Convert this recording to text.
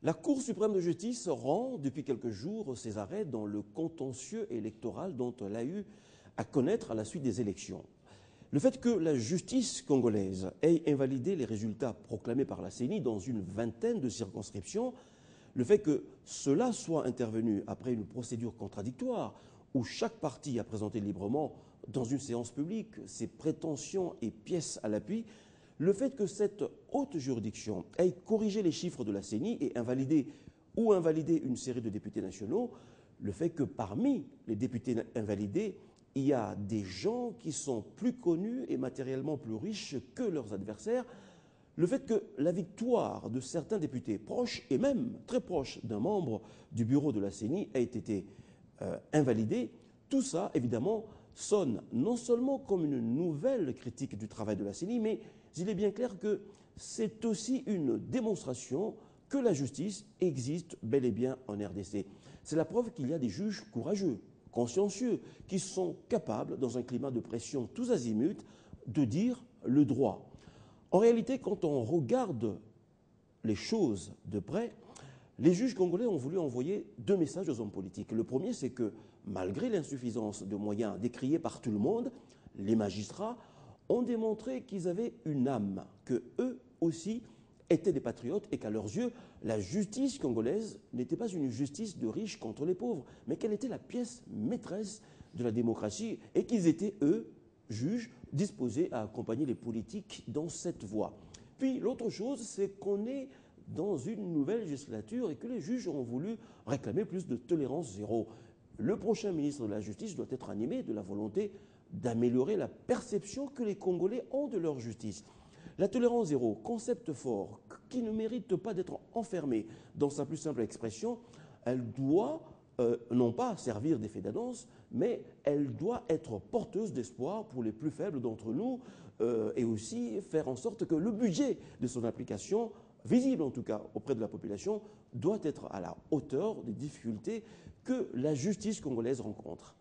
La Cour suprême de justice rend depuis quelques jours ses arrêts dans le contentieux électoral dont elle a eu à connaître à la suite des élections. Le fait que la justice congolaise ait invalidé les résultats proclamés par la CENI dans une vingtaine de circonscriptions, le fait que cela soit intervenu après une procédure contradictoire où chaque parti a présenté librement dans une séance publique ses prétentions et pièces à l'appui, le fait que cette haute juridiction ait corrigé les chiffres de la CENI et invalidé une série de députés nationaux, le fait que parmi les députés invalidés, il y a des gens qui sont plus connus et matériellement plus riches que leurs adversaires, le fait que la victoire de certains députés proches et même très proches d'un membre du bureau de la CENI ait été invalidée, tout ça, évidemment, sonne non seulement comme une nouvelle critique du travail de la CENI, mais il est bien clair que c'est aussi une démonstration que la justice existe bel et bien en RDC. C'est la preuve qu'il y a des juges courageux, consciencieux, qui sont capables, dans un climat de pression tous azimuts, de dire le droit. En réalité, quand on regarde les choses de près, les juges congolais ont voulu envoyer deux messages aux hommes politiques. Le premier, c'est que malgré l'insuffisance de moyens décriés par tout le monde, les magistrats ont démontré qu'ils avaient une âme, que eux aussi étaient des patriotes et qu'à leurs yeux, la justice congolaise n'était pas une justice de riches contre les pauvres, mais qu'elle était la pièce maîtresse de la démocratie et qu'ils étaient, eux, juges, disposés à accompagner les politiques dans cette voie. Puis l'autre chose, c'est qu'on est dans une nouvelle législature et que les juges ont voulu réclamer plus de tolérance zéro. Le prochain ministre de la Justice doit être animé de la volonté d'améliorer la perception que les Congolais ont de leur justice. La tolérance zéro, concept fort, qui ne mérite pas d'être enfermé dans sa plus simple expression, elle doit non pas servir d'effet d'annonce, mais elle doit être porteuse d'espoir pour les plus faibles d'entre nous et aussi faire en sorte que le budget de son application, visible en tout cas auprès de la population, doit être à la hauteur des difficultés que la justice congolaise rencontre.